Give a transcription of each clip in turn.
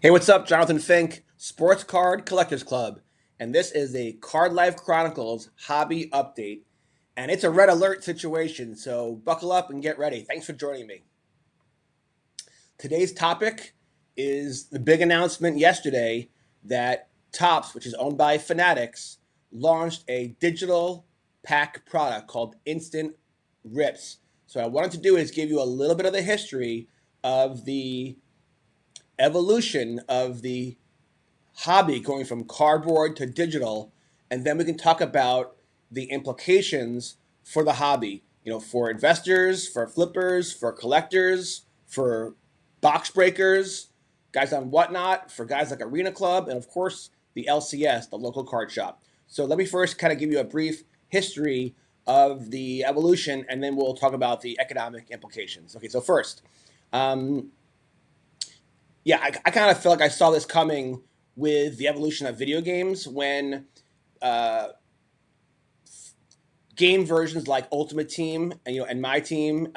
Hey, what's up? Jonathan Fink, Sports Card Collectors Club. And this is a Card Life Chronicles hobby update. And it's a red alert situation, so buckle up and get ready. Thanks for joining me. Today's topic is the big announcement yesterday that Topps, which is owned by Fanatics, launched a digital pack product called Instant Rips. So, what I wanted to do is give you a little bit of the history of the evolution of the hobby going from cardboard to digital, and then we can talk about the implications for the hobby. For investors, for flippers, for collectors, for box breakers, guys on Whatnot, for guys like Arena Club, and of course the LCS, the local card shop. So let me first kind of give you a brief history of the evolution, and then we'll talk about the economic implications. Okay, so first, I kind of feel like I saw this coming with the evolution of video games when uh, game versions like Ultimate Team and My Team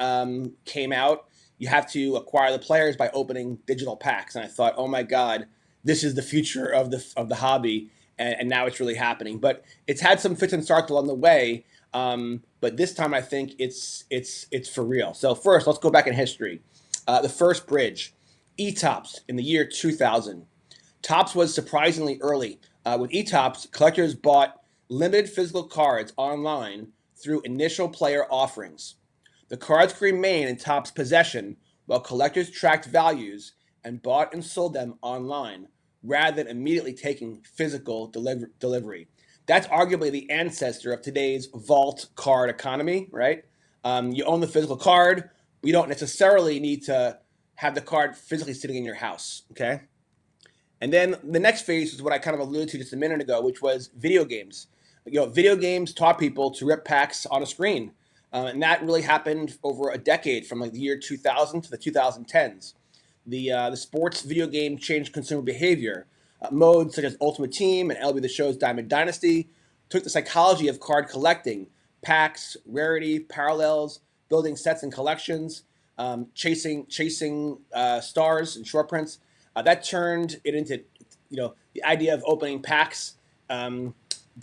came out. You have to acquire the players by opening digital packs, and I thought, oh my god, this is the future of the hobby, and now it's really happening. But it's had some fits and starts along the way. But this time, I think it's for real. So first, let's go back in history. The first bridge, E-Tops in the year 2000. Topps was surprisingly early. With E-Tops, collectors bought limited physical cards online through initial player offerings. The cards could remain in Topps' possession while collectors tracked values and bought and sold them online rather than immediately taking physical delivery. That's arguably the ancestor of today's vault card economy, right? You own the physical card. You don't necessarily need to have the card physically sitting in your house, okay? And then the next phase is what I kind of alluded to just a minute ago, which was video games. Video games taught people to rip packs on a screen. And that really happened over a decade from like the year 2000 to the 2010s. The sports video game changed consumer behavior. Modes such as Ultimate Team and LB The Show's Diamond Dynasty took the psychology of card collecting, packs, rarity, parallels, building sets and collections, chasing stars and short prints. That turned it into, the idea of opening packs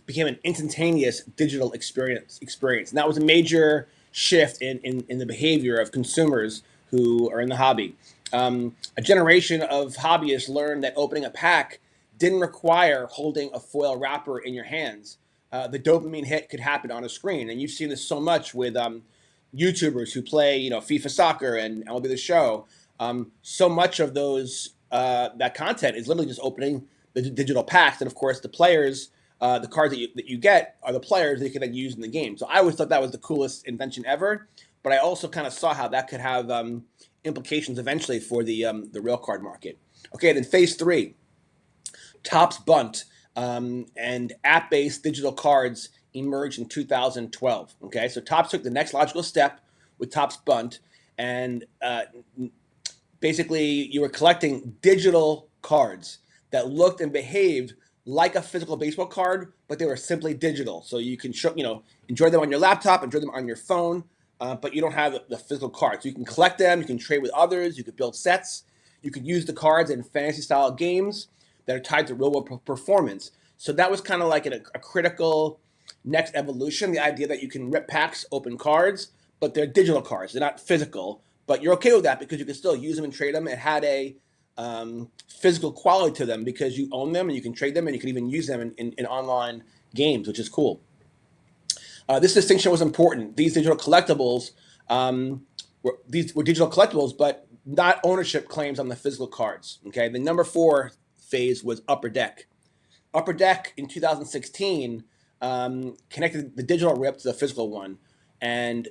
became an instantaneous digital experience. And that was a major shift in the behavior of consumers who are in the hobby. A generation of hobbyists learned that opening a pack didn't require holding a foil wrapper in your hands. The dopamine hit could happen on a screen, and you've seen this so much with YouTubers who play, FIFA soccer and MLB The Show. So much of those that content is literally just opening the digital packs, and of course, the players, the cards that you get are the players that you can then use in the game. So I always thought that was the coolest invention ever, but I also kind of saw how that could have implications eventually for the real card market. Okay, then phase three, Topps Bunt and app-based digital cards emerged in 2012. Okay, so Topps took the next logical step with Topps Bunt, and basically you were collecting digital cards that looked and behaved like a physical baseball card, but they were simply digital. So you can enjoy them on your laptop, enjoy them on your phone, but you don't have the physical cards. You can collect them, you can trade with others, you could build sets, you could use the cards in fantasy-style games that are tied to real-world performance. So that was kind of like a critical next evolution, the idea that you can rip packs, open cards, but they're digital cards. They're not physical, but you're okay with that because you can still use them and trade them. It had a physical quality to them because you own them and you can trade them and you can even use them in online games, which is cool. This distinction was important. These digital collectibles were digital collectibles, but not ownership claims on the physical cards. Okay, the number 4 phase was Upper Deck. Upper Deck in 2016 connected the digital rip to the physical one, and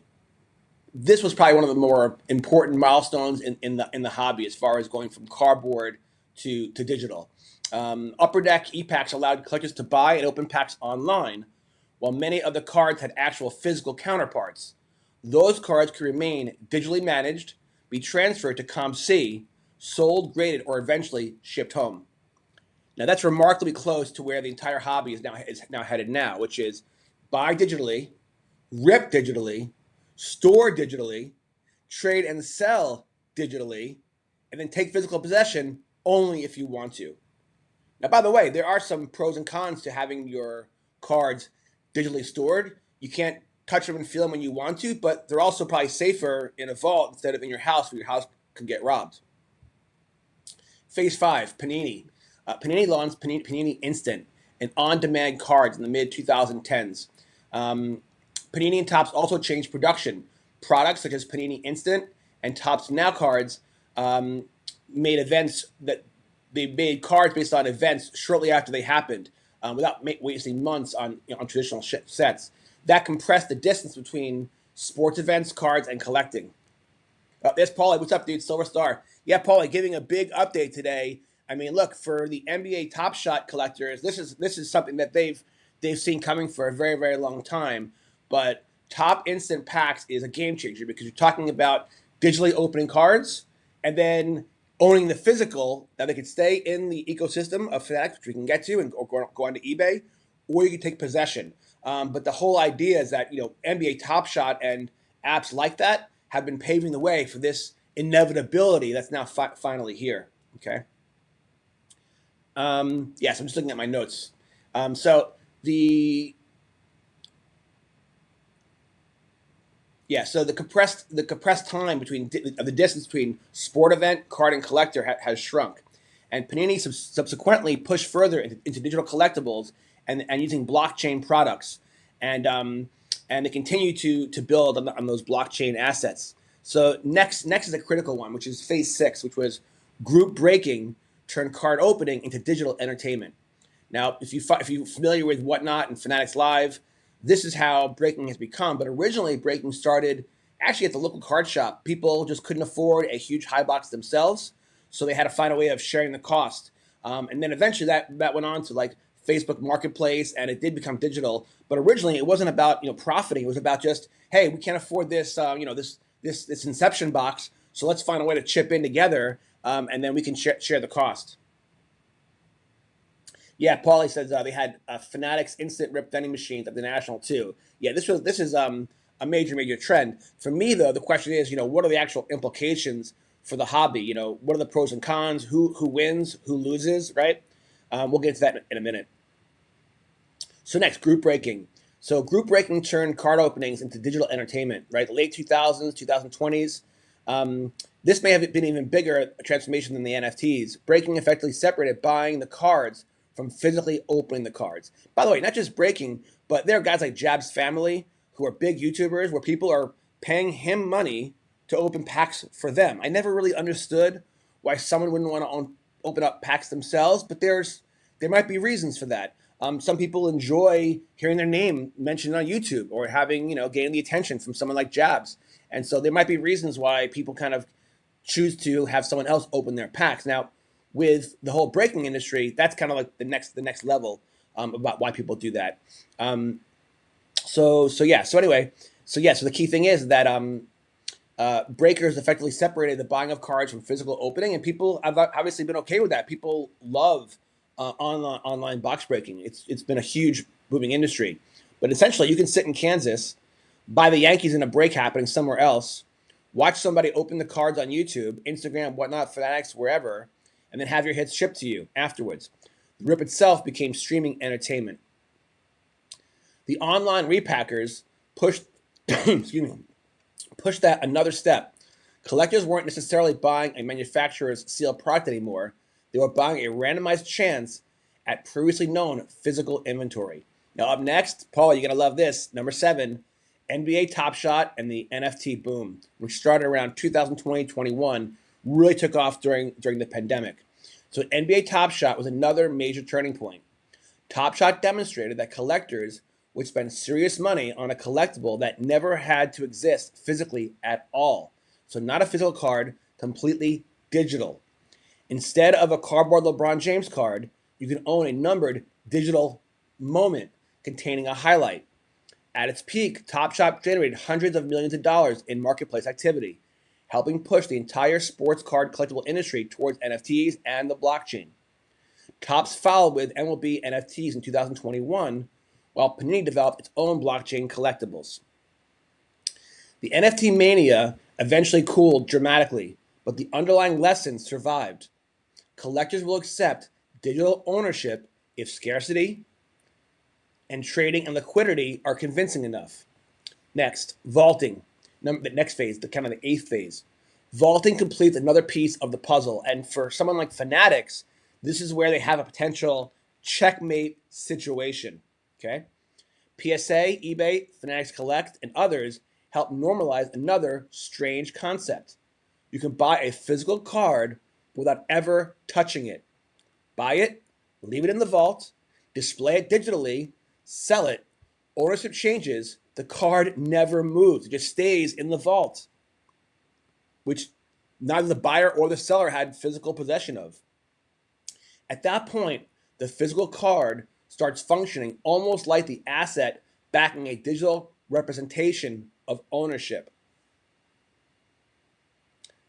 this was probably one of the more important milestones in the hobby as far as going from cardboard to digital. Upper Deck ePacks allowed collectors to buy and open packs online, while many of the cards had actual physical counterparts. Those cards could remain digitally managed, be transferred to ComC, sold, graded, or eventually shipped home. Now that's remarkably close to where the entire hobby is now headed now, which is buy digitally, rip digitally, store digitally, trade and sell digitally, and then take physical possession only if you want to. Now, by the way, there are some pros and cons to having your cards digitally stored. You can't touch them and feel them when you want to, but they're also probably safer in a vault instead of in your house, where your house could get robbed. Phase 5, Panini. Panini launched Panini Instant, an on-demand cards in the mid-2010s. Panini and Topps also changed production. Products such as Panini Instant and Topps Now cards made events that they made cards based on events shortly after they happened, without wasting months on on traditional sets. That compressed the distance between sports events, cards, and collecting. There's Paulie. What's up, dude? Silver Star. Yeah, Paulie, giving a big update today. I mean, look, for the NBA Top Shot collectors, this is something that they've seen coming for a very, very long time. But Top Instant Packs is a game changer, because you're talking about digitally opening cards and then owning the physical, that they could stay in the ecosystem of Fanatics, which we can get to, and go onto eBay, or you can take possession. But the whole idea is that NBA Top Shot and apps like that have been paving the way for this inevitability that's now finally here. Okay. Yes, I'm just looking at my notes. So the so the compressed time between the distance between sport event, card, and collector has shrunk, and Panini subsequently pushed further into digital collectibles and using blockchain products, and they continue to build on those blockchain assets. So next is a critical one, which is phase 6, which was group breaking turned card opening into digital entertainment. Now, if you're familiar with Whatnot and Fanatics Live, this is how breaking has become. But originally, breaking started actually at the local card shop. People just couldn't afford a huge high box themselves, so they had to find a way of sharing the cost. And then eventually that went on to like Facebook Marketplace, and it did become digital. But originally, it wasn't about profiting. It was about just, hey, we can't afford this this Inception box, so let's find a way to chip in together, and then we can share the cost. Yeah, Paulie says they had Fanatics instant rip vending machines at the National too. Yeah, this is a major trend. For me though, the question is, what are the actual implications for the hobby? What are the pros and cons? Who wins? Who loses? Right? We'll get to that in a minute. So next, group breaking. So group breaking turned card openings into digital entertainment. Right, the late 2000s, 2020s. This may have been even bigger a transformation than the NFTs. Breaking effectively separated buying the cards from physically opening the cards. By the way, not just breaking, but there are guys like Jab's Family who are big YouTubers where people are paying him money to open packs for them. I never really understood why someone wouldn't want to open up packs themselves, but there might be reasons for that. Some people enjoy hearing their name mentioned on YouTube, or having gain the attention from someone like Jabs, and so there might be reasons why people kind of choose to have someone else open their packs. Now, with the whole breaking industry, that's kind of like the next level about why people do that. So the key thing is that breakers effectively separated the buying of cards from physical opening, and people have obviously been okay with that. People love online box breaking. It's been a huge booming industry, but essentially you can sit in Kansas, buy the Yankees in a break happening somewhere else, watch somebody open the cards on YouTube, Instagram, Whatnot, Fanatics, wherever, and then have your hits shipped to you afterwards. The rip itself became streaming entertainment. The online repackers pushed pushed that another step. Collectors weren't necessarily buying a manufacturer's sealed product anymore. They were buying a randomized chance at previously known physical inventory. Now up next, Paul, you're going to love this. Number 7, NBA Top Shot and the NFT boom, which started around 2020-21, really took off during the pandemic. So NBA Top Shot was another major turning point. Top Shot demonstrated that collectors would spend serious money on a collectible that never had to exist physically at all. So not a physical card, completely digital. Instead of a cardboard LeBron James card, you can own a numbered digital moment containing a highlight. At its peak, Top Shot generated hundreds of millions of dollars in marketplace activity, helping push the entire sports card collectible industry towards NFTs and the blockchain. Topps followed with MLB NFTs in 2021, while Panini developed its own blockchain collectibles. The NFT mania eventually cooled dramatically, but the underlying lessons survived. Collectors will accept digital ownership if scarcity and trading and liquidity are convincing enough. Next, vaulting. The next phase, the kind of the eighth phase. Vaulting completes another piece of the puzzle, and for someone like Fanatics, this is where they have a potential checkmate situation. Okay, PSA, eBay, Fanatics Collect, and others help normalize another strange concept. You can buy a physical card without ever touching it. Buy it, leave it in the vault, display it digitally, sell it. Ownership changes, the card never moves. It just stays in the vault, which neither the buyer or the seller had physical possession of. At that point, the physical card starts functioning almost like the asset backing a digital representation of ownership.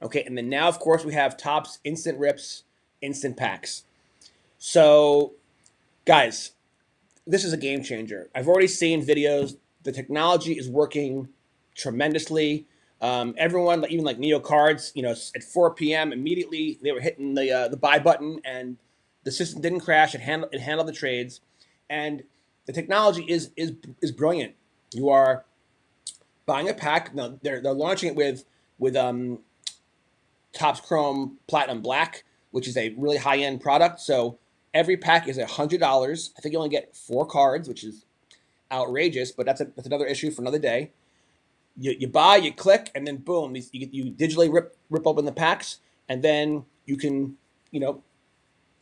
Okay, and then now, of course, we have Topps instant rips, instant packs. So, guys, this is a game changer. I've already seen videos. The technology is working tremendously. Everyone, even like Neo Cards, at 4 p.m. immediately they were hitting the buy button, and the system didn't crash. It handled the trades, and the technology is brilliant. You are buying a pack. Now they're launching it with Topps Chrome Platinum Black, which is a really high end product. So every pack is $100. I think you only get 4 cards, which is outrageous, but that's another issue for another day. You buy, you click, and then boom, you digitally rip open the packs, and then you can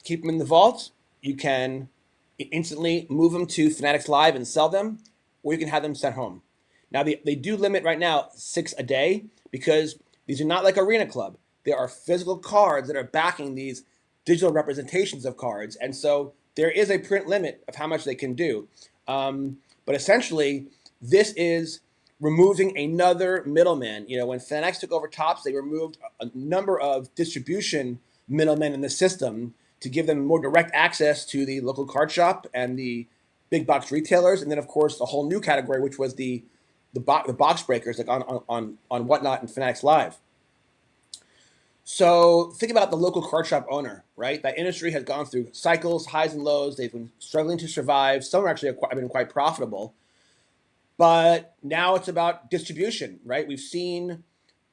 keep them in the vault. You can instantly move them to Fanatics Live and sell them, or you can have them sent home. Now they do limit right now 6 a day because these are not like Arena Club. There are physical cards that are backing these digital representations of cards, and so there is a print limit of how much they can do. But essentially, this is removing another middleman. When Fanatics took over Topps, they removed a number of distribution middlemen in the system to give them more direct access to the local card shop and the big box retailers, and then of course a whole new category, which was the box breakers, like on Whatnot and Fanatics Live. So think about the local card shop owner, right? That industry has gone through cycles, highs and lows. They've been struggling to survive. Some are actually have been quite profitable. But now it's about distribution, right? We've seen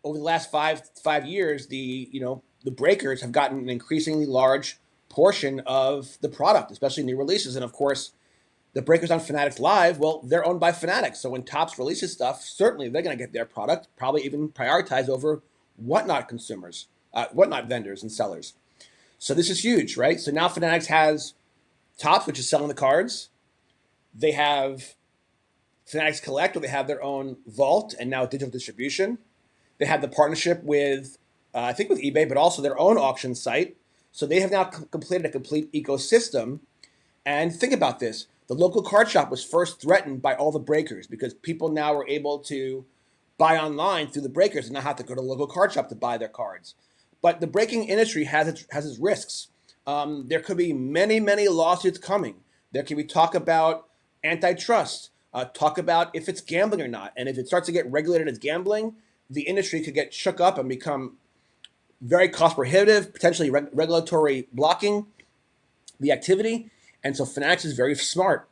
over the last five years, the breakers have gotten an increasingly large portion of the product, especially new releases. And of course, the breakers on Fanatics Live, well, they're owned by Fanatics. So when Topps releases stuff, certainly they're going to get their product, probably even prioritized over Whatnot consumers. Whatnot vendors and sellers. So this is huge, right? So now Fanatics has Topps, which is selling the cards. They have Fanatics Collect, where they have their own vault and now digital distribution. They have the partnership with, I think with eBay, but also their own auction site. So they have now completed a complete ecosystem. And think about this. The local card shop was first threatened by all the breakers because people now were able to buy online through the breakers and not have to go to the local card shop to buy their cards. But the breaking industry has its risks. There could be many, many lawsuits coming. There can be talk about antitrust, talk about if it's gambling or not. And if it starts to get regulated as gambling, the industry could get shook up and become very cost prohibitive, potentially regulatory blocking the activity. And so Fanatics is very smart.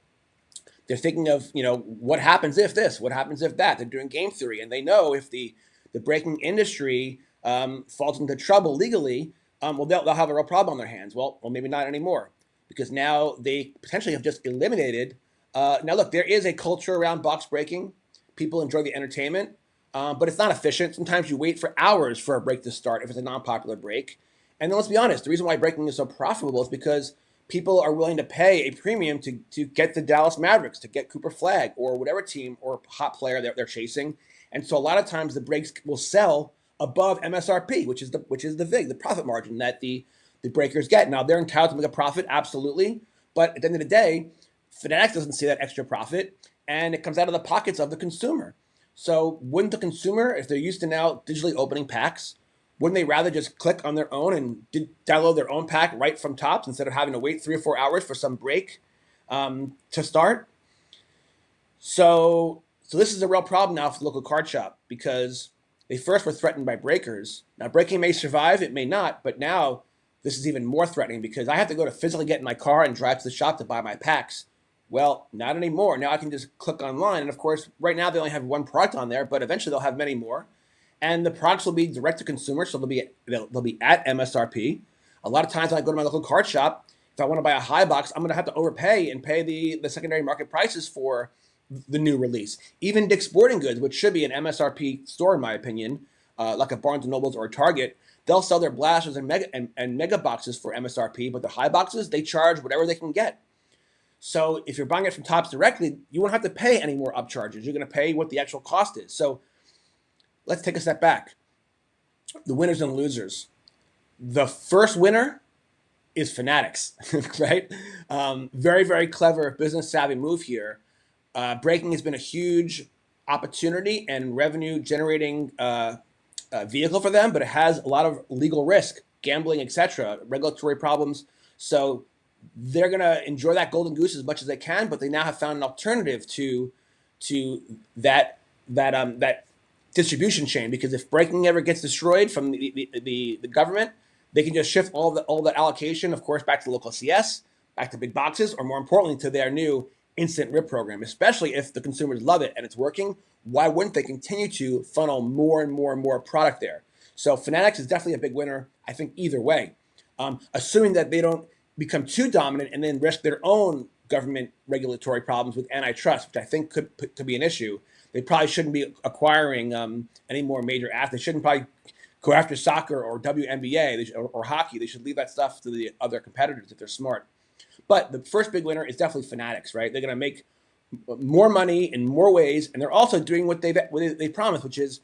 They're thinking of, what happens if this, what happens if that. They're doing game theory, and they know if the breaking industry falls into trouble legally, well, they'll have a real problem on their hands. Well, maybe not anymore, because now they potentially have just eliminated. Now, look, there is a culture around box breaking. People enjoy the entertainment, but it's not efficient. Sometimes you wait for hours for a break to start if it's a non-popular break. And then let's be honest, the reason why breaking is so profitable is because people are willing to pay a premium to get the Dallas Mavericks, to get Cooper Flagg, or whatever team or hot player they're chasing. And so a lot of times the breaks will sell above MSRP, which is the VIG, the profit margin that the breakers get. Now, they're entitled to make a profit, absolutely. But at the end of the day, Fanatics doesn't see that extra profit, and it comes out of the pockets of the consumer. So wouldn't the consumer, if they're used to now digitally opening packs, wouldn't they rather just click on their own and download their own pack right from Topps instead of having to wait 3 or 4 hours for some break to start? So this is a real problem now for the local card shop, because they first were threatened by breakers. Now, breaking may survive, it may not, but now this is even more threatening because I have to go to physically get in my car and drive to the shop to buy my packs. Well, not anymore. Now I can just click online. And of course, right now they only have one product on there, but eventually they'll have many more. And the products will be direct to consumer, so they'll be at MSRP. A lot of times when I go to my local card shop, if I want to buy a high box, I'm going to have to overpay and pay the secondary market prices for the new release. Even Dick's Sporting Goods, which should be an MSRP store in my opinion, like a Barnes and Nobles or a Target, they'll sell their blasters and mega boxes for MSRP, but the high boxes, they charge whatever they can get. So if you're buying it from Topps directly, you won't have to pay any more upcharges. You're going to pay what the actual cost is. So let's take a step back. The winners and losers. The first winner is Fanatics, right? Very, very clever, business savvy move here. Breaking has been a huge opportunity and revenue generating vehicle for them, but it has a lot of legal risk, gambling, etc., regulatory problems. So they're going to enjoy that golden goose as much as they can, but they now have found an alternative to that distribution chain, because if breaking ever gets destroyed from the government, they can just shift all the allocation, of course, back to local CS, back to big boxes, or more importantly, to their new instant rip program, especially if the consumers love it and it's working. Why wouldn't they continue to funnel more and more and more product there? So Fanatics is definitely a big winner, I think, either way. Assuming that they don't become too dominant and then risk their own government regulatory problems with antitrust, which I think could be an issue. They probably shouldn't be acquiring any more major athletes. They shouldn't probably go after soccer or WNBA or hockey. They should leave that stuff to the other competitors if they're smart. But the first big winner is definitely Fanatics, right? They're going to make more money in more ways, and they're also doing what they promised, which is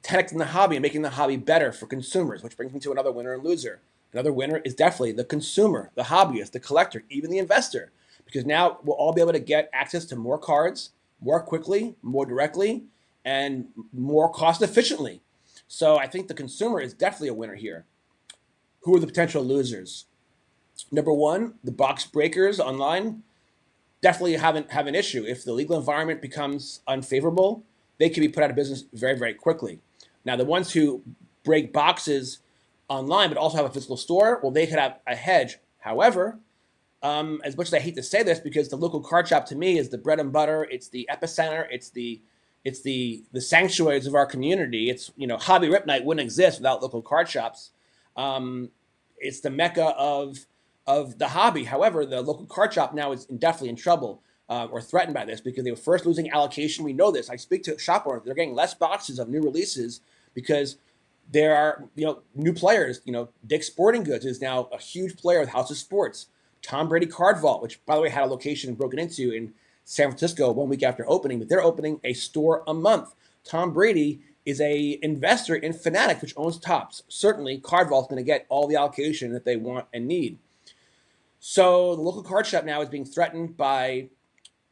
10xing the hobby and making the hobby better for consumers, which brings me to another winner and loser. Another winner is definitely the consumer, the hobbyist, the collector, even the investor, because now we'll all be able to get access to more cards more quickly, more directly, and more cost efficiently. So I think the consumer is definitely a winner here. Who are the potential losers? Number one, the box breakers online definitely have an issue. If the legal environment becomes unfavorable, they can be put out of business very, very quickly. Now, the ones who break boxes online but also have a physical store, well, they could have a hedge. However, as much as I hate to say this, because the local card shop to me is the bread and butter, it's the epicenter, it's the sanctuaries of our community. It's, Hobby Rip Night wouldn't exist without local card shops. It's the mecca of the hobby. However, the local card shop now is definitely in trouble or threatened by this, because they were first losing allocation. We know this. I speak to shop owners; they're getting less boxes of new releases because there are new players. Dick's Sporting Goods is now a huge player with House of Sports. Tom Brady Card Vault, which by the way had a location broken into in San Francisco 1 week after opening, but they're opening a store a month. Tom Brady is a investor in Fanatics, which owns Topps. Certainly, Card Vault's going to get all the allocation that they want and need. So the local card shop now is being threatened by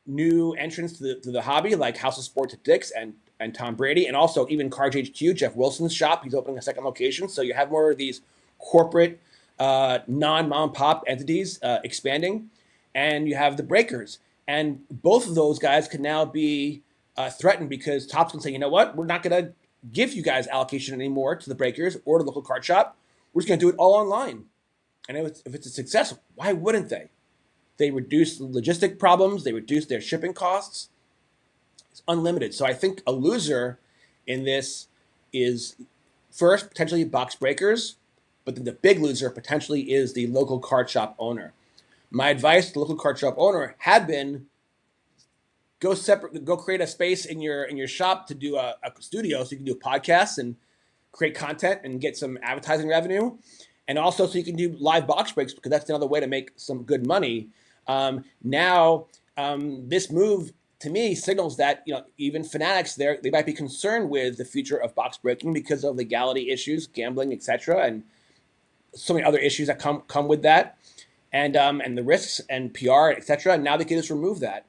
new entrants to the hobby, like House of Sports at Dick's and Tom Brady, and also even Cards HQ, Jeff Wilson's shop. He's opening a second location. So you have more of these corporate, non-mom and pop entities expanding, and you have the breakers. And both of those guys can now be threatened, because Topps can say, you know what, we're not going to give you guys allocation anymore to the breakers or the local card shop. We're just going to do it all online. And if it's a success, why wouldn't they? They reduce logistic problems. They reduce their shipping costs. It's unlimited. So I think a loser in this is, first, potentially box breakers, but then the big loser potentially is the local card shop owner. My advice to the local card shop owner had been, go create a space in your shop to do a studio, so you can do podcasts and create content and get some advertising revenue. And also so you can do live box breaks, because that's another way to make some good money. This move to me signals that even Fanatics they might be concerned with the future of box breaking because of legality issues, gambling, etc., and so many other issues that come with that, and the risks and PR, etc. And now they can just remove that.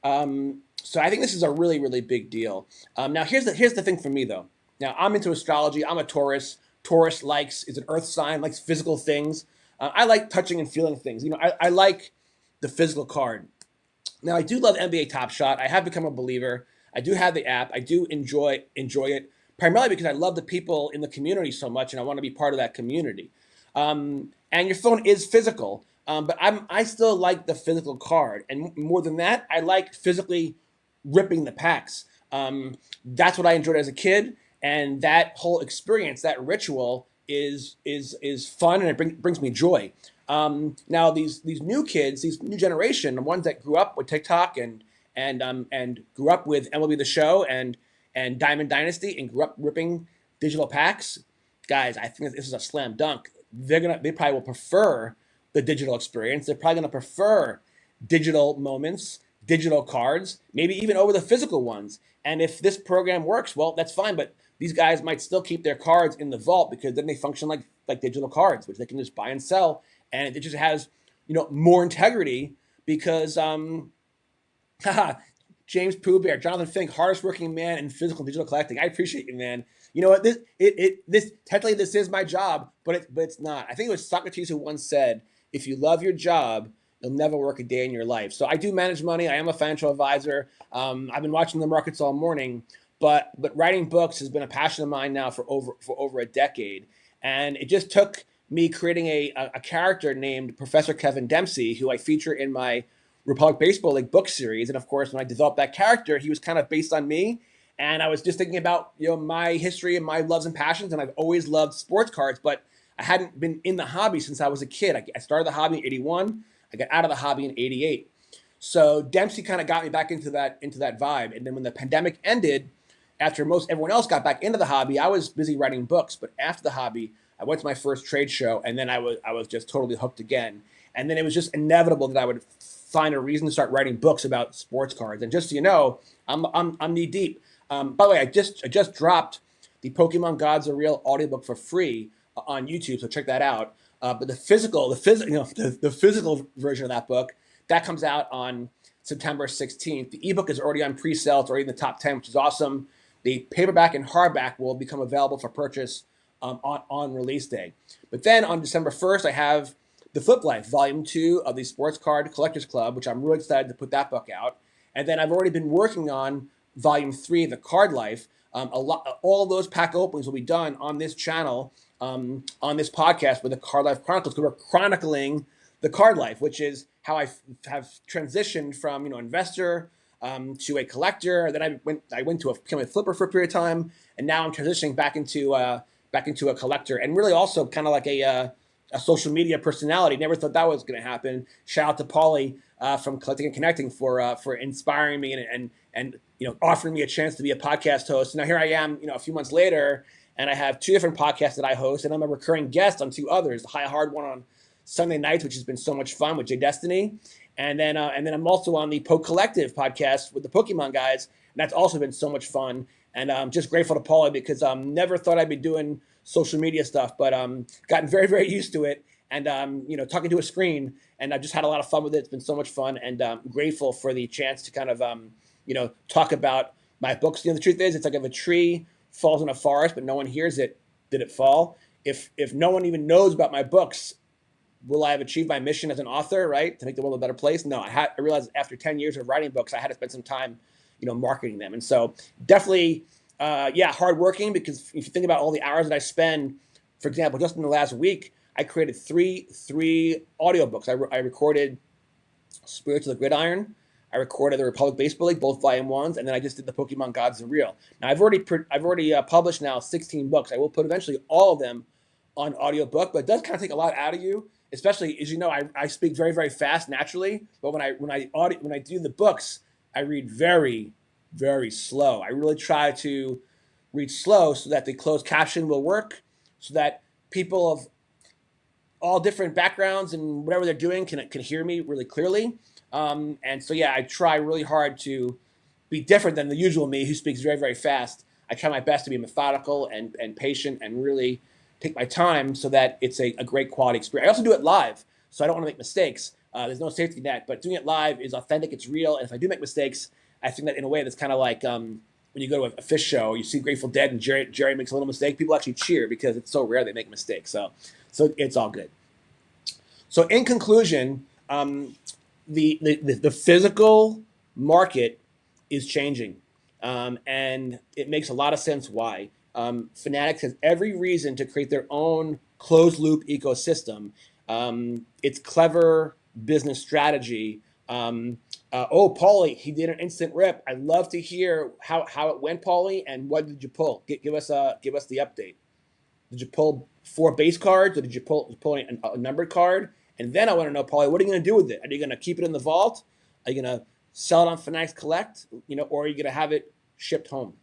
So I think this is a really, really big deal. Now here's the thing for me though. Now I'm into astrology. I'm a Taurus. Taurus is an earth sign, likes physical things. I like touching and feeling things. I like the physical card. Now, I do love NBA Top Shot. I have become a believer. I do have the app. I do enjoy it, primarily because I love the people in the community so much, and I want to be part of that community. And your phone is physical. But I still like the physical card, and more than that, I like physically ripping the packs. That's what I enjoyed as a kid, and that whole experience, that ritual, is fun, and brings me joy. Now these new kids, these new generation, the ones that grew up with TikTok and grew up with MLB The Show and Diamond Dynasty and grew up ripping digital packs, guys, I think this is a slam dunk. They probably will prefer the digital experience. They're probably gonna prefer digital moments, digital cards, maybe even over the physical ones. And if this program works, well, that's fine. But these guys might still keep their cards in the vault because then they function like digital cards, which they can just buy and sell, and it just has more integrity because James Pooh Bear, Jonathan Fink, hardest working man in physical and digital collecting. I appreciate you, man. You know what? This technically this is my job, but it's not. I think it was Socrates who once said, "If you love your job, you'll never work a day in your life." So I do manage money. I am a financial advisor. I've been watching the markets all morning, but writing books has been a passion of mine now for over a decade, and it just took me creating a character named Professor Kevin Dempsey, who I feature in my Republic Baseball League book series. And of course, when I developed that character, he was kind of based on me. And I was just thinking about my history and my loves and passions. And I've always loved sports cards, but I hadn't been in the hobby since I was a kid. I started the hobby in '81. I got out of the hobby in '88. So Dempsey kind of got me back into that vibe. And then when the pandemic ended, after most everyone else got back into the hobby, I was busy writing books. But after the hobby, I went to my first trade show, and then I was just totally hooked again. And then it was just inevitable that I would find a reason to start writing books about sports cards. And just so you know, I'm knee deep. By the way, I just dropped the Pokemon Gods Are Real audiobook for free on YouTube, so check that out. But the physical version of that book that comes out on September 16th. The ebook is already on pre-sale; it's already in the top 10, which is awesome. The paperback and hardback will become available for purchase on release day. But then on December 1st, I have The Flip Life, Volume 2 of the Sports Card Collectors Club, which I'm really excited to put that book out. And then I've already been working on Volume 3, The Card Life. All those pack openings will be done on this channel, on this podcast with the Card Life Chronicles, because we're chronicling the card life, which is how I have transitioned from investor to a collector. Then I went to become a flipper for a period of time, and now I'm transitioning back into a collector, and really also kind of like a social media personality. Never thought that was going to happen. Shout out to Paulie from Collecting and Connecting for inspiring me and offering me a chance to be a podcast host. Now here I am, a few months later, and I have 2 different podcasts that I host, and I'm a recurring guest on 2 others. The High Hard one on Sunday nights, which has been so much fun with Jay Destiny, and then I'm also on the Poke Collective podcast with the Pokemon guys, and that's also been so much fun. And I'm just grateful to Paulie because never thought I'd be doing social media stuff, but gotten very, very used to it. And talking to a screen, and I've just had a lot of fun with it. It's been so much fun, and grateful for the chance to kind of talk about my books. The truth is, it's like if a tree falls in a forest, but no one hears it, did it fall? If no one even knows about my books, will I have achieved my mission as an author, right? To make the world a better place? No, I realized after 10 years of writing books, I had to spend some time, marketing them. And so definitely, hardworking, because if you think about all the hours that I spend, for example, just in the last week, I created three audiobooks. I recorded Spirits of the Gridiron. I recorded the Republic Baseball League, both volume 1s, and then I just did the Pokemon Gods Are Real. Now I've already published now 16 books. I will put eventually all of them on audiobook, but it does kind of take a lot out of you, especially as I speak very, very fast naturally. But when I do the books, I read very, very slow. I really try to read slow so that the closed caption will work, so that people of all different backgrounds and whatever they're doing can hear me really clearly. And so I try really hard to be different than the usual me who speaks very, very fast. I try my best to be methodical and patient and really take my time so that it's a great quality experience. I also do it live, so I don't want to make mistakes. There's no safety net, but doing it live is authentic, it's real, and if I do make mistakes, I think that in a way that's kind of like when you go to a Fish show, you see Grateful Dead and Jerry makes a little mistake, people actually cheer because it's so rare they make mistakes. So it's all good. So in conclusion, the physical market is changing, and it makes a lot of sense why. Fanatics has every reason to create their own closed loop ecosystem. It's clever business strategy. Oh, Paulie, he did an instant rip. I'd love to hear how it went, Paulie, and what did you pull? Give us the update. Did you pull 4 base cards, or did you pull a numbered card? And then I want to know, Paulie, what are you going to do with it? Are you going to keep it in the vault? Are you going to sell it on Fanatics Collect? Or are you going to have it shipped home?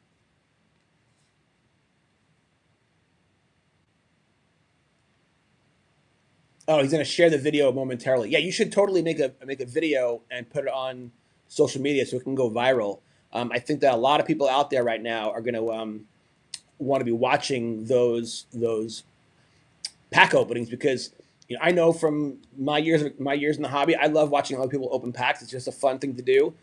Oh, he's going to share the video momentarily. Yeah, you should totally make a video and put it on social media so it can go viral. I think that a lot of people out there right now are going to want to be watching those pack openings, because I know from my years in the hobby, I love watching other people open packs. It's just a fun thing to do.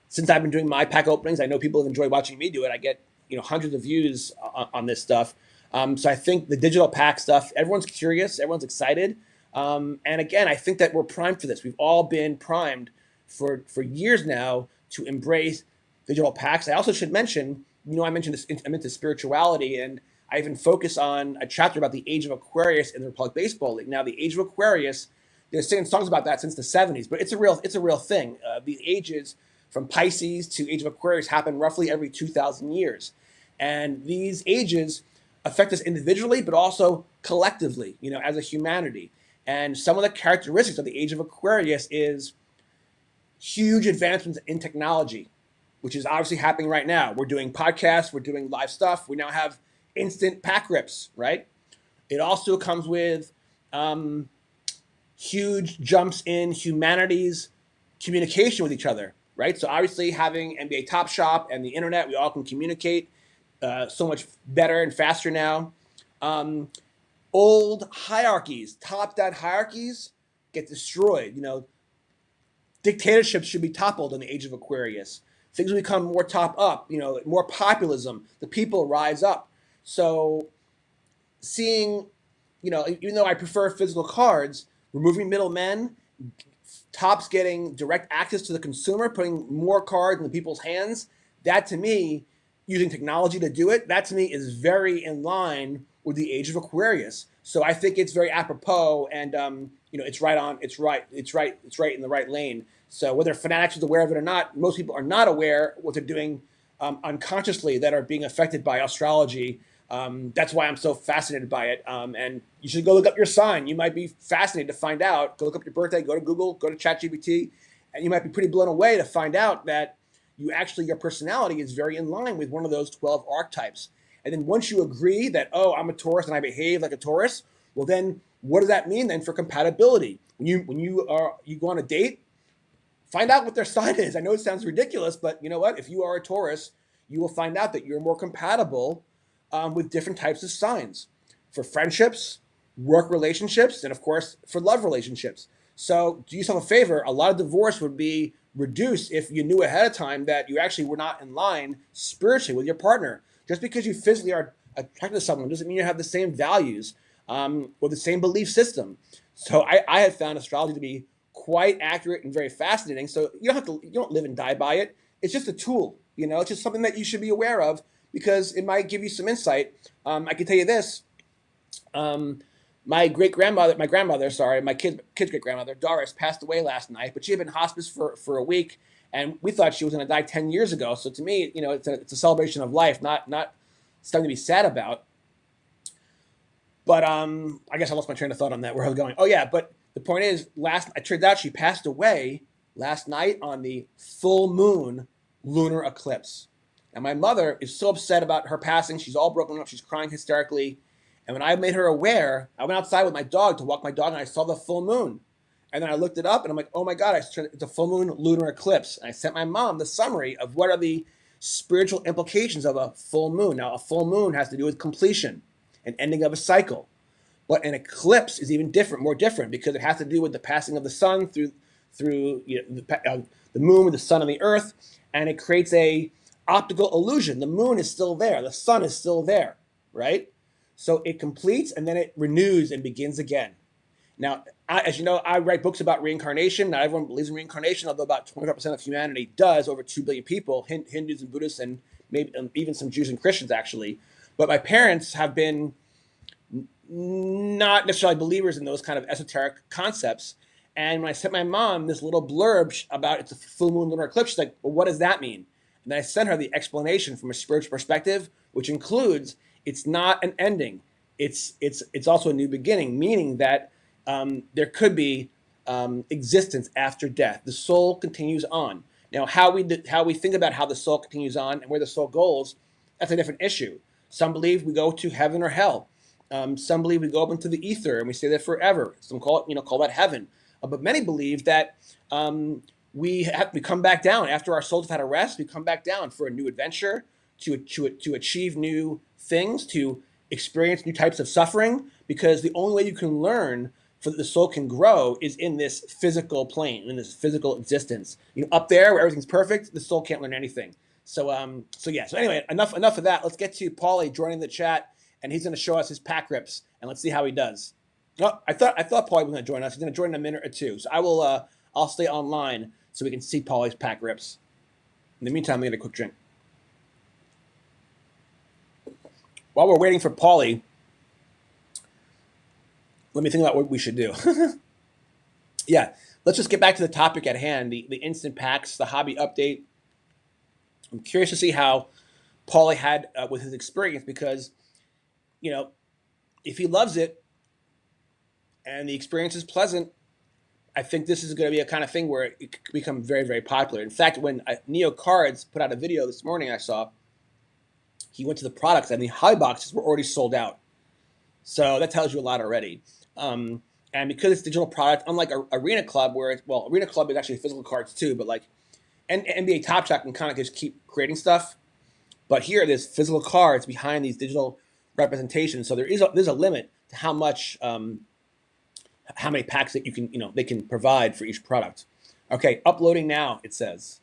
Since I've been doing my pack openings, I know people have enjoyed watching me do it. I get hundreds of views on this stuff. So I think the digital pack stuff, everyone's curious, everyone's excited. And again, I think that we're primed for this. We've all been primed for years now to embrace digital packs. I also should mention, I mentioned this, I'm into spirituality, and I even focus on a chapter about the age of Aquarius in the Republic Baseball League. Now, the age of Aquarius, they're singing songs about that since the 70s, but it's a real thing. The ages from Pisces to age of Aquarius happen roughly every 2,000 years. And these ages affect us individually, but also collectively, as a humanity. And some of the characteristics of the age of Aquarius is huge advancements in technology, which is obviously happening right now. We're doing podcasts, we're doing live stuff. We now have instant pack rips, right? It also comes with huge jumps in humanity's communication with each other, right? So obviously having NBA Top Shop and the internet, we all can communicate so much better and faster now. Old hierarchies, top-down hierarchies get destroyed. Dictatorships should be toppled in the age of Aquarius. Things will become more top up, more populism. The people rise up. So seeing, even though I prefer physical cards, removing middlemen, Topps getting direct access to the consumer, putting more cards in the people's hands, that to me, using technology to do it, that to me is very in line with the age of Aquarius. So I think it's very apropos, and it's right in the right lane. So whether Fanatics is aware of it or not, most people are not aware what they're doing unconsciously that are being affected by astrology. That's why I'm so fascinated by it. And you should go look up your sign. You might be fascinated to find out. Go look up your birthday, go to Google, go to ChatGPT, and you might be pretty blown away to find out that your personality is very in line with one of those 12 archetypes. And then once you agree that, oh, I'm a Taurus and I behave like a Taurus, well then what does that mean then for compatibility? When you go on a date, find out what their sign is. I know it sounds ridiculous, but you know what? If you are a Taurus, you will find out that you're more compatible with different types of signs for friendships, work relationships, and of course for love relationships. So do yourself a favor. A lot of divorce would be reduced if you knew ahead of time that you actually were not in line spiritually with your partner. Just because you physically are attracted to someone doesn't mean you have the same values or the same belief system. So I have found astrology to be quite accurate and very fascinating. So you don't live and die by it. It's just a tool. It's just something that you should be aware of because it might give you some insight. I can tell you this. My kid's great grandmother, Doris, passed away last night, but she had been in hospice for a week, and we thought she was going to die 10 years ago. So to me, it's a celebration of life, not something to be sad about. But I guess I lost my train of thought on that. Where I was going? Oh yeah, but the point is, it turned out she passed away last night on the full moon lunar eclipse. And my mother is so upset about her passing. She's all broken up. She's crying hysterically. And when I made her aware, I went outside with my dog to walk my dog, and I saw the full moon. And then I looked it up, and I'm like, oh my God, it's a full moon lunar eclipse. And I sent my mom the summary of what are the spiritual implications of a full moon. Now, a full moon has to do with completion, an ending of a cycle. But an eclipse is even more different, because it has to do with the passing of the sun through the moon with the sun and the earth, and it creates a optical illusion. The moon is still there. The sun is still there, right? So it completes, and then it renews and begins again. Now, as you know, I write books about reincarnation. Not everyone believes in reincarnation, although about 25% of humanity does, over 2 billion people, Hindus and Buddhists, and maybe even some Jews and Christians, actually. But my parents have been not necessarily believers in those kind of esoteric concepts. And when I sent my mom this little blurb about it's a full moon lunar eclipse, she's like, well, what does that mean? And then I sent her the explanation from a spiritual perspective, which includes it's not an ending. It's also a new beginning, meaning that there could be existence after death. The soul continues on. Now, how we think about how the soul continues on and where the soul goes, that's a different issue. Some believe we go to heaven or hell. Some believe we go up into the ether and we stay there forever. Some call it, call that heaven. But many believe that we come back down after our souls have had a rest. We come back down for a new adventure, to achieve new things, to experience new types of suffering. Because the only way you can learn, for that the soul can grow, is in this physical plane, in this physical existence. Up there where everything's perfect, the soul can't learn anything. So anyway, enough of that. Let's get to Paulie joining the chat, and he's going to show us his pack rips, and let's see how he does. Oh, I thought Paulie was going to join us. He's going to join in a minute or two. So I'll stay online so we can see Paulie's pack rips. In the meantime, I'm going to get a quick drink. While we're waiting for Paulie, let me think about what we should do. Yeah, let's just get back to the topic at hand, the instant packs, the hobby update. I'm curious to see how Paulie had with his experience, because, if he loves it and the experience is pleasant, I think this is going to be a kind of thing where it could become very, very popular. In fact, when Neo Cards put out a video this morning, I saw he went to the products and the high boxes were already sold out. So that tells you a lot already. And because it's digital product, unlike Arena Club, where Arena Club is actually physical cards too, but like NBA Top Shot can kind of just keep creating stuff. But here, there's physical cards behind these digital representations. So there's a limit to how many packs that you can, they can provide for each product. Okay, uploading now, it says.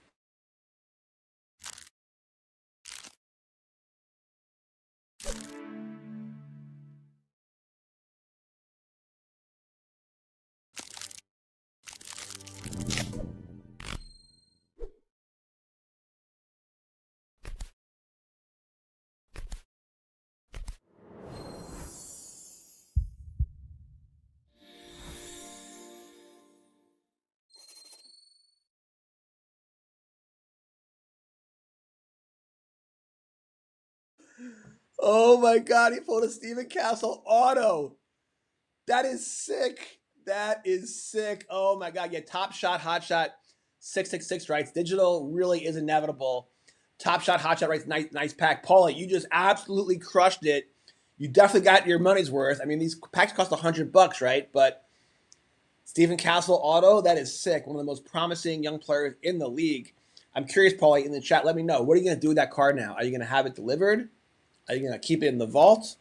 Oh my God, he pulled a Steven Castle auto. That is sick. That is sick. Oh my God. Yeah, Top Shot, Hot Shot, 666 writes, digital really is inevitable. Top Shot, Hot Shot writes, nice pack. Paulie, you just absolutely crushed it. You definitely got your money's worth. I mean, these packs cost $100, right? But Steven Castle auto, that is sick. One of the most promising young players in the league. I'm curious, Paulie, in the chat, let me know. What are you going to do with that card now? Are you going to have it delivered? Are you going to keep it in the vault?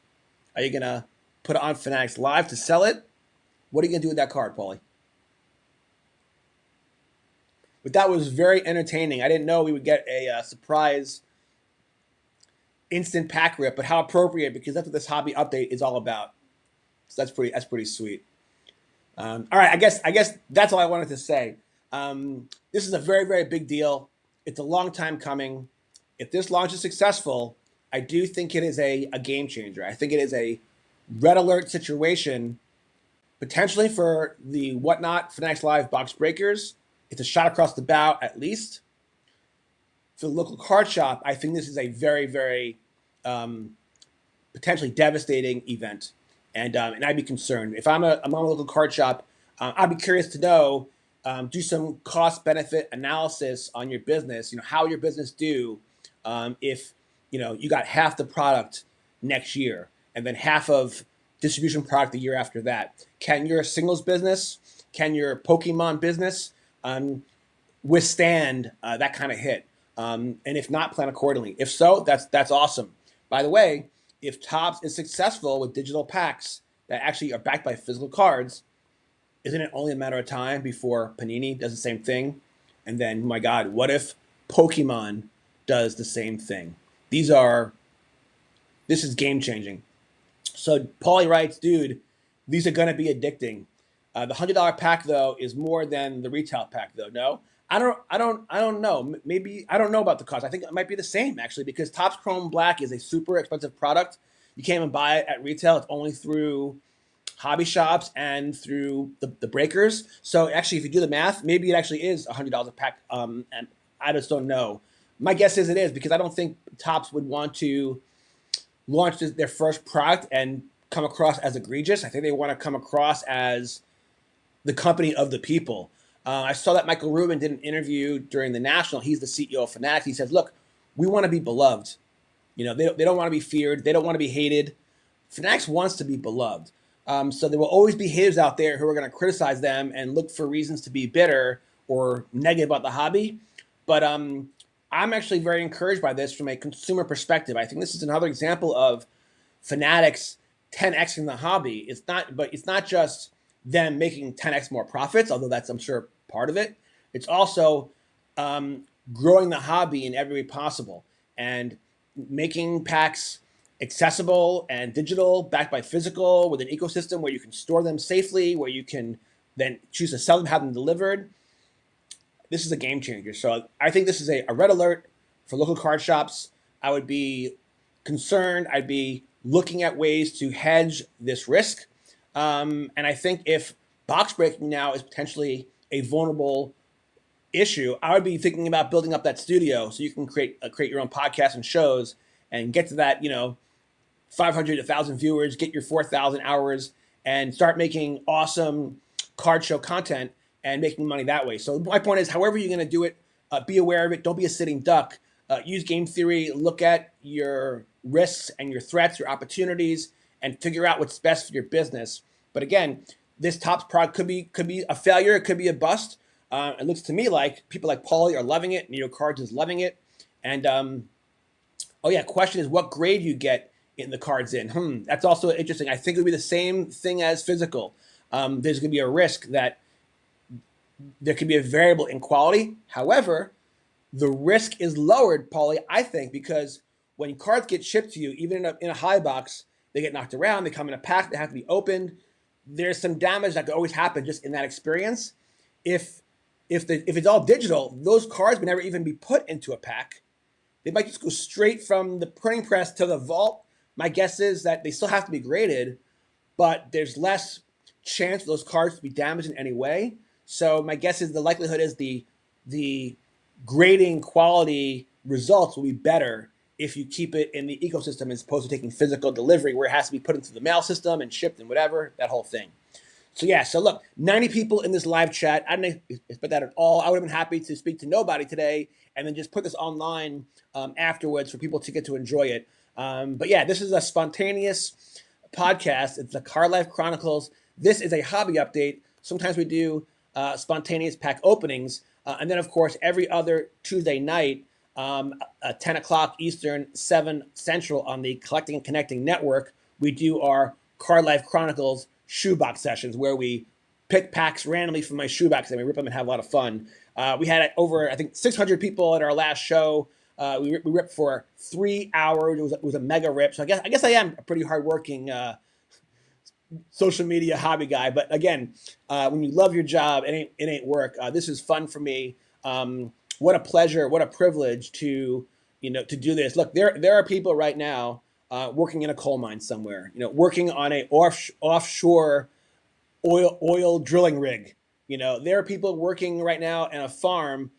Are you going to put it on Fanatics Live to sell it? What are you going to do with that card, Paulie? But that was very entertaining. I didn't know we would get a surprise instant pack rip, but how appropriate, because that's what this hobby update is all about. So that's pretty sweet. All right, I guess that's all I wanted to say. This is a very, very big deal. It's a long time coming. If this launch is successful, I do think it is a game changer. I think it is a red alert situation, potentially for the Whatnot Fanatics Live box breakers. It's a shot across the bow, at least. For the local card shop, I think this is a very, very potentially devastating event, and I'd be concerned. If I'm a local card shop, I'd be curious to know, do some cost-benefit analysis on your business. How your business do if you got half the product next year and then half of distribution product the year after that. Can your singles business, can your Pokemon business withstand that kind of hit? And if not, plan accordingly. If so, that's awesome. By the way, if Topps is successful with digital packs that actually are backed by physical cards, isn't it only a matter of time before Panini does the same thing? And then, oh my God, what if Pokemon does the same thing? This is game changing. So Paulie writes, dude, these are going to be addicting. The $100 pack though is more than the retail pack though. No, I don't know. Maybe I don't know about the cost. I think it might be the same actually, because Topps Chrome Black is a super expensive product. You can't even buy it at retail. It's only through hobby shops and through the breakers. So actually, if you do the math, maybe it actually is $100 a pack. And I just don't know. My guess is it is, because I don't think Topps would want to launch their first product and come across as egregious. I think they want to come across as the company of the people. I saw that Michael Rubin did an interview during the National. He's the CEO of Fanatics. He says, look, we want to be beloved. They don't want to be feared. They don't want to be hated. Fanatics wants to be beloved. So there will always be haters out there who are going to criticize them and look for reasons to be bitter or negative about the hobby. But I'm actually very encouraged by this from a consumer perspective. I think this is another example of Fanatics 10xing the hobby. It's not just them making 10x more profits, although that's, I'm sure, part of it. It's also growing the hobby in every way possible and making packs accessible and digital, backed by physical, with an ecosystem where you can store them safely, where you can then choose to sell them, have them delivered. This is a game changer. So I think this is a red alert for local card shops. I would be concerned. I'd be looking at ways to hedge this risk. And I think if box breaking now is potentially a vulnerable issue, I would be thinking about building up that studio so you can create your own podcasts and shows and get to that, 500, 1,000 viewers, get your 4,000 hours, and start making awesome card show content and making money that way. So my point is, however you're going to do it, be aware of it. Don't be a sitting duck. Use game theory. Look at your risks and your threats, your opportunities, and figure out what's best for your business. But again, this Topps product could be a failure. It could be a bust. It looks to me like people like Paulie are loving it. Neo Cards is loving it. And question is what grade you get in the cards in. That's also interesting. I think it would be the same thing as physical. There's going to be a risk that there could be a variable in quality. However, the risk is lowered, Paulie, I think, because when cards get shipped to you, even in a high box, they get knocked around, they come in a pack, they have to be opened. There's some damage that could always happen just in that experience. If it's all digital, those cards would never even be put into a pack. They might just go straight from the printing press to the vault. My guess is that they still have to be graded, but there's less chance for those cards to be damaged in any way. So my guess is the likelihood is the grading quality results will be better if you keep it in the ecosystem as opposed to taking physical delivery where it has to be put into the mail system and shipped and whatever, that whole thing. So look, 90 people in this live chat. I didn't expect that at all. I would have been happy to speak to nobody today and then just put this online afterwards for people to get to enjoy it. This is a spontaneous podcast. It's the Card Life Chronicles. This is a hobby update. Sometimes we do spontaneous pack openings. And then, of course, every other Tuesday night, 10 o'clock Eastern, 7 Central on the Collecting and Connecting Network, we do our Card Life Chronicles shoebox sessions where we pick packs randomly from my shoebox and we rip them and have a lot of fun. We had over, I think, 600 people at our last show. We ripped for 3 hours. It was a mega rip. So I guess I am a pretty hardworking social media hobby guy. But again, when you love your job, it ain't work. This is fun for me. What a pleasure, what a privilege to do this. Look, there are people right now working in a coal mine somewhere, working on a offshore oil drilling rig. There are people working right now in a farm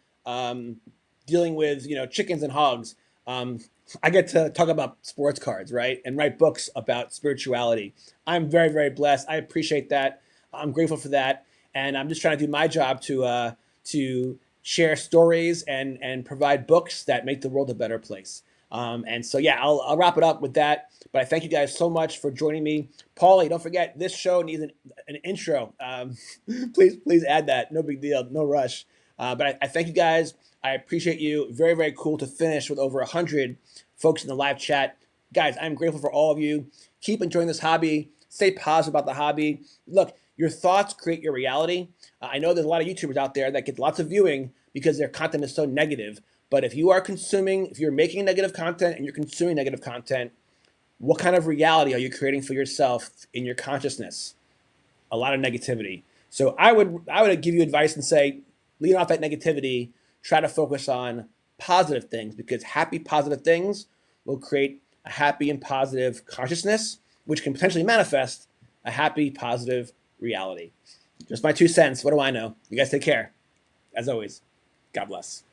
dealing with chickens and hogs. I get to talk about sports cards, right, and write books about spirituality. I'm very, very blessed. I appreciate that. I'm grateful for that, and I'm just trying to do my job to share stories and provide books that make the world a better place. I'll wrap it up with that. But I thank you guys so much for joining me. Paulie, don't forget, this show needs an intro. Please add that. No big deal. No rush. But I thank you guys. I appreciate you. Very, very cool to finish with over 100 folks in the live chat. Guys, I'm grateful for all of you. Keep enjoying this hobby. Stay positive about the hobby. Look, your thoughts create your reality. I know there's a lot of YouTubers out there that get lots of viewing because their content is so negative. But if you're making negative content and you're consuming negative content, what kind of reality are you creating for yourself in your consciousness? A lot of negativity. So I would give you advice and say, lead off that negativity, try to focus on positive things because happy, positive things will create a happy and positive consciousness, which can potentially manifest a happy, positive reality. Just my 2 cents. What do I know? You guys take care. As always, God bless.